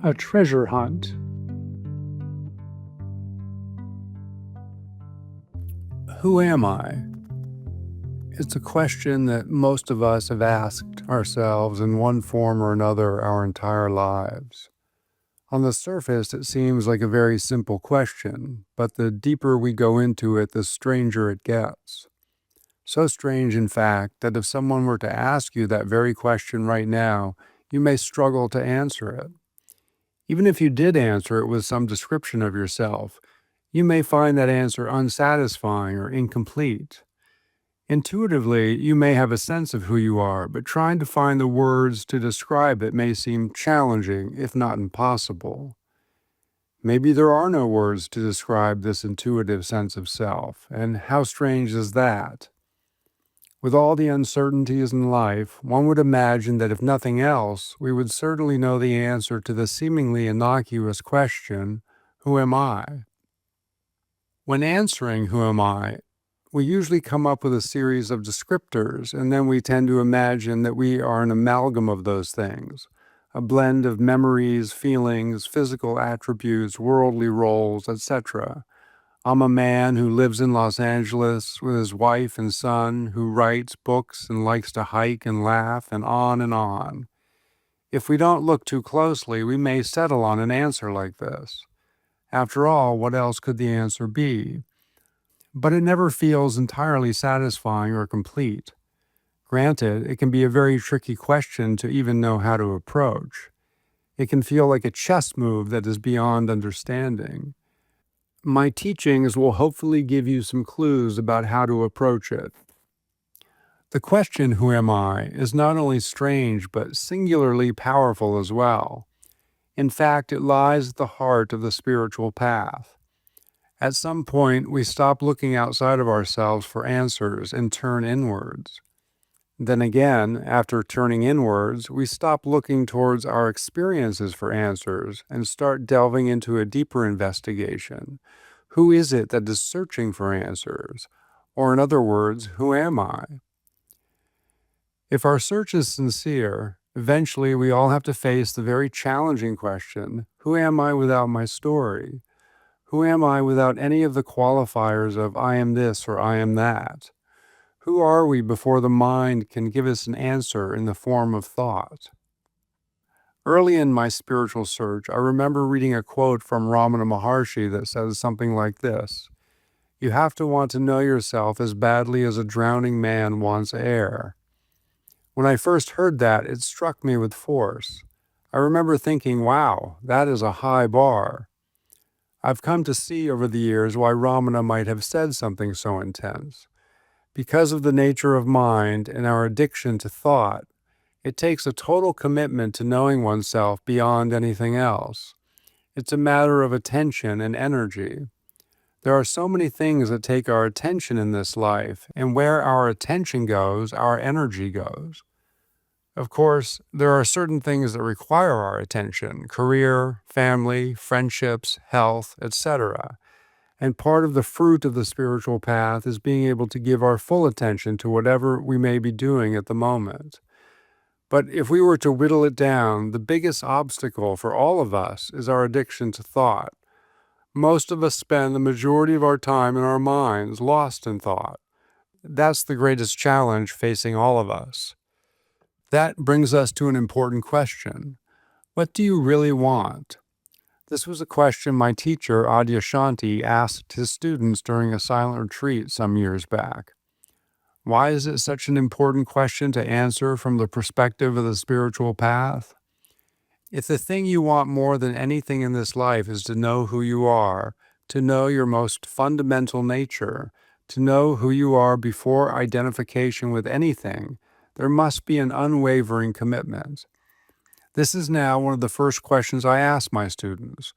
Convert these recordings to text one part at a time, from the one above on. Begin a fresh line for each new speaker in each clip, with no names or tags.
A treasure hunt. Who am I? It's a question that most of us have asked ourselves in one form or another our entire lives. On the surface, it seems like a very simple question, but the deeper we go into it, the stranger it gets. So strange, in fact, that if someone were to ask you that very question right now, you may struggle to answer it. Even if you did answer it with some description of yourself, you may find that answer unsatisfying or incomplete. Intuitively, you may have a sense of who you are, but trying to find the words to describe it may seem challenging, if not impossible. Maybe there are no words to describe this intuitive sense of self, and how strange is that? With all the uncertainties in life, one would imagine that if nothing else, we would certainly know the answer to the seemingly innocuous question, who am I? When answering who am I, we usually come up with a series of descriptors, and then we tend to imagine that we are an amalgam of those things, a blend of memories, feelings, physical attributes, worldly roles, etc. I'm a man who lives in Los Angeles with his wife and son, who writes books and likes to hike and laugh, and on and on. If we don't look too closely, we may settle on an answer like this. After all, what else could the answer be? But it never feels entirely satisfying or complete. Granted, it can be a very tricky question to even know how to approach. It can feel like a chess move that is beyond understanding. My teachings will hopefully give you some clues about how to approach it. The question, who am I, is not only strange but singularly powerful as well. In fact, it lies at the heart of the spiritual path. At some point, we stop looking outside of ourselves for answers and turn inwards. Then again, after turning inwards, we stop looking towards our experiences for answers and start delving into a deeper investigation. Who is it that is searching for answers? Or in other words, who am I? If our search is sincere, eventually we all have to face the very challenging question, who am I without my story? Who am I without any of the qualifiers of I am this or I am that? Who are we before the mind can give us an answer in the form of thought? Early in my spiritual search, I remember reading a quote from Ramana Maharshi that says something like this: "You have to want to know yourself as badly as a drowning man wants air." When I first heard that, it struck me with force. I remember thinking, wow, that is a high bar. I've come to see over the years why Ramana might have said something so intense. Because of the nature of mind and our addiction to thought, it takes a total commitment to knowing oneself beyond anything else. It's a matter of attention and energy. There are so many things that take our attention in this life, and where our attention goes, our energy goes. Of course, there are certain things that require our attention: career, family, friendships, health, etc. And part of the fruit of the spiritual path is being able to give our full attention to whatever we may be doing at the moment. But if we were to whittle it down, the biggest obstacle for all of us is our addiction to thought. Most of us spend the majority of our time in our minds, lost in thought. That's the greatest challenge facing all of us. That brings us to an important question. What do you really want? This was a question my teacher, Adyashanti, asked his students during a silent retreat some years back. Why is it such an important question to answer from the perspective of the spiritual path? If the thing you want more than anything in this life is to know who you are, to know your most fundamental nature, to know who you are before identification with anything, there must be an unwavering commitment. This is now one of the first questions I ask my students.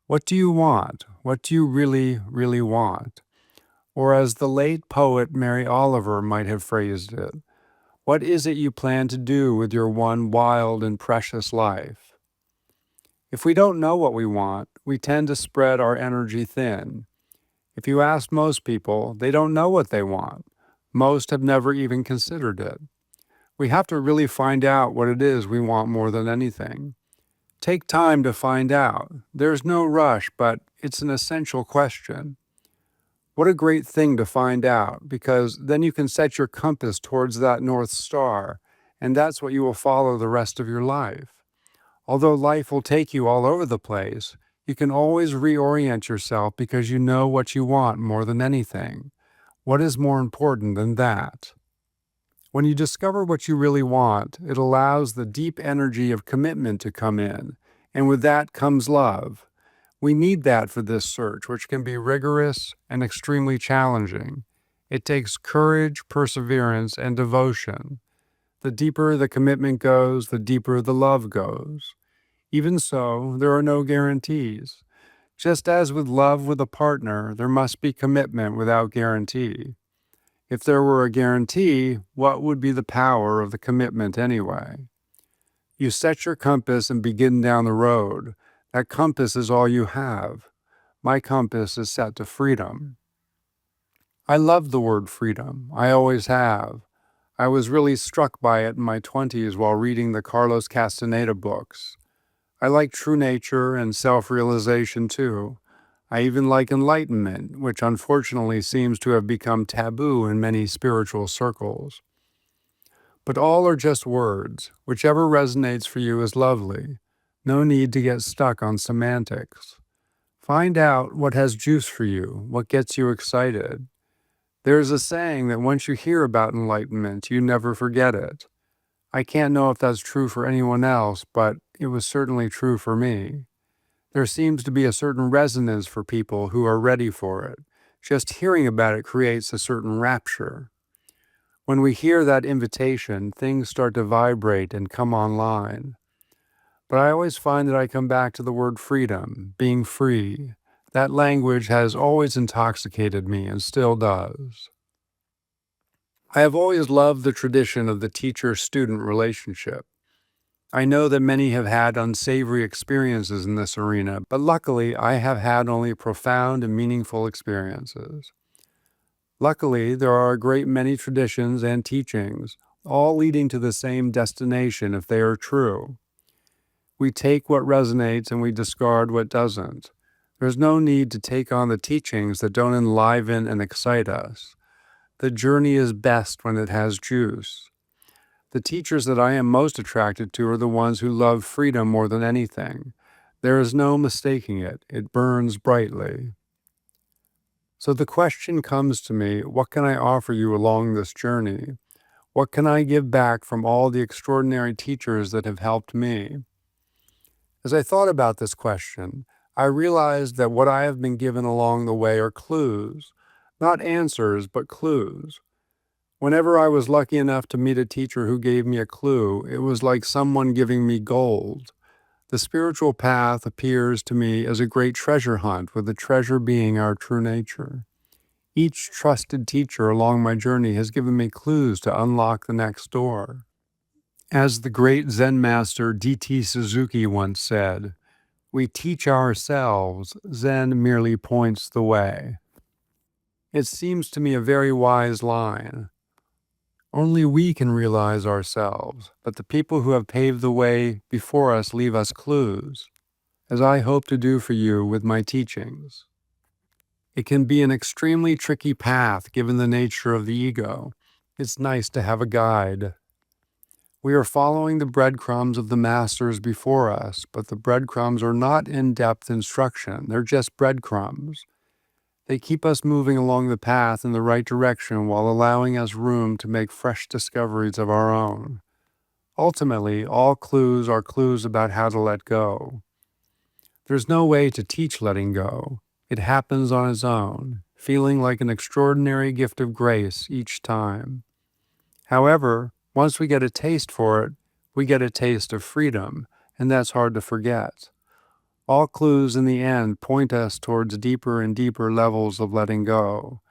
What do you want? What do you really, really want? Or as the late poet Mary Oliver might have phrased it, what is it you plan to do with your one wild and precious life? If we don't know what we want, we tend to spread our energy thin. If you ask most people, they don't know what they want. Most have never even considered it. We have to really find out what it is we want more than anything. Take time to find out. There's no rush, but it's an essential question. What a great thing to find out, because then you can set your compass towards that North Star, and that's what you will follow the rest of your life. Although life will take you all over the place, you can always reorient yourself because you know what you want more than anything. What is more important than that? When you discover what you really want, it allows the deep energy of commitment to come in, and with that comes love. We need that for this search, which can be rigorous and extremely challenging. It takes courage, perseverance, and devotion. The deeper the commitment goes, the deeper the love goes. Even so, there are no guarantees. Just as with love with a partner, there must be commitment without guarantee. If there were a guarantee, what would be the power of the commitment anyway? You set your compass and begin down the road. That compass is all you have. My compass is set to freedom. I love the word freedom. I always have. I was really struck by it in my 20s while reading the Carlos Castaneda books. I like true nature and self-realization too. I even like enlightenment, which unfortunately seems to have become taboo in many spiritual circles. But all are just words. Whichever resonates for you is lovely. No need to get stuck on semantics. Find out what has juice for you, what gets you excited. There is a saying that once you hear about enlightenment, you never forget it. I can't know if that's true for anyone else, but it was certainly true for me. There seems to be a certain resonance for people who are ready for it. Just hearing about it creates a certain rapture. When we hear that invitation, things start to vibrate and come online. But I always find that I come back to the word freedom, being free. That language has always intoxicated me and still does. I have always loved the tradition of the teacher-student relationship. I know that many have had unsavory experiences in this arena, but luckily I have had only profound and meaningful experiences. Luckily, there are a great many traditions and teachings, all leading to the same destination if they are true. We take what resonates and we discard what doesn't. There's no need to take on the teachings that don't enliven and excite us. The journey is best when it has juice. The teachers that I am most attracted to are the ones who love freedom more than anything. There is no mistaking it. It burns brightly. So the question comes to me, what can I offer you along this journey? What can I give back from all the extraordinary teachers that have helped me? As I thought about this question, I realized that what I have been given along the way are clues, not answers, but clues. Whenever I was lucky enough to meet a teacher who gave me a clue, it was like someone giving me gold. The spiritual path appears to me as a great treasure hunt, with the treasure being our true nature. Each trusted teacher along my journey has given me clues to unlock the next door. As the great Zen master D.T. Suzuki once said, "We teach ourselves, Zen merely points the way." It seems to me a very wise line. Only we can realize ourselves, but the people who have paved the way before us leave us clues, as I hope to do for you with my teachings. It can be an extremely tricky path given the nature of the ego. It's nice to have a guide. We are following the breadcrumbs of the masters before us, but the breadcrumbs are not in-depth instruction. They're just breadcrumbs. They keep us moving along the path in the right direction while allowing us room to make fresh discoveries of our own. Ultimately, all clues are clues about how to let go. There's no way to teach letting go. It happens on its own, feeling like an extraordinary gift of grace each time. However, once we get a taste for it, we get a taste of freedom, and that's hard to forget. All clues in the end point us towards deeper and deeper levels of letting go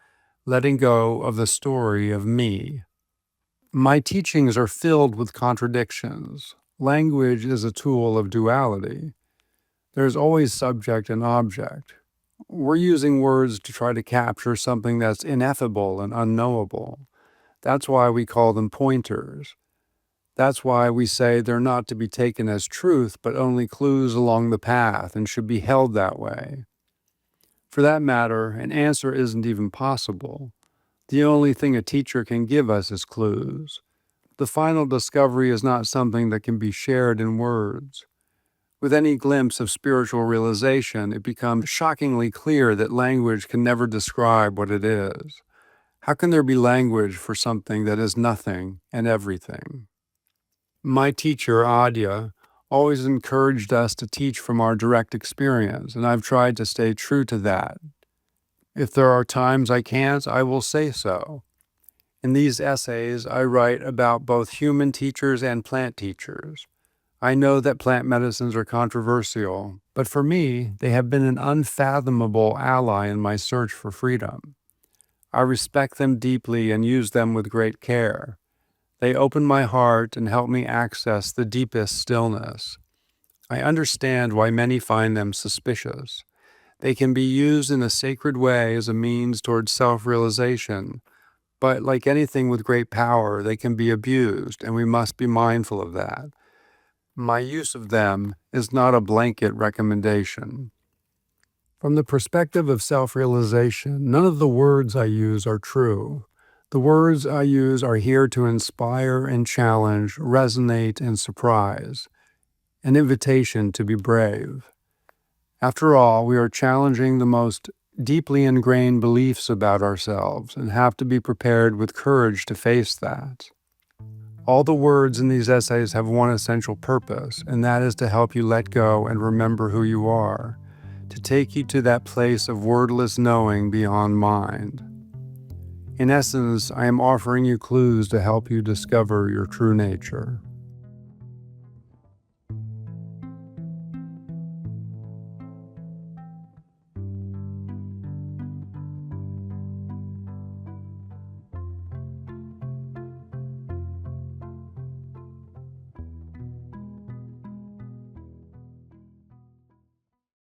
of the story of me. My teachings are filled with contradictions. Language is a tool of duality. There's always subject and object. We're using words to try to capture something that's ineffable and unknowable. That's why we call them pointers. That's why we say they're not to be taken as truth, but only clues along the path and should be held that way. For that matter, an answer isn't even possible. The only thing a teacher can give us is clues. The final discovery is not something that can be shared in words. With any glimpse of spiritual realization, it becomes shockingly clear that language can never describe what it is. How can there be language for something that is nothing and everything? My teacher, Adya, always encouraged us to teach from our direct experience, and I've tried to stay true to that. If there are times I can't, I will say so. In these essays, I write about both human teachers and plant teachers. I know that plant medicines are controversial, but for me, they have been an unfathomable ally in my search for freedom. I respect them deeply and use them with great care. They open my heart and help me access the deepest stillness. I understand why many find them suspicious. They can be used in a sacred way as a means towards self-realization, but like anything with great power, they can be abused, and we must be mindful of that. My use of them is not a blanket recommendation. From the perspective of self-realization, none of the words I use are true. The words I use are here to inspire and challenge, resonate and surprise, an invitation to be brave. After all, we are challenging the most deeply ingrained beliefs about ourselves and have to be prepared with courage to face that. All the words in these essays have one essential purpose, and that is to help you let go and remember who you are, to take you to that place of wordless knowing beyond mind. In essence, I am offering you clues to help you discover your true nature.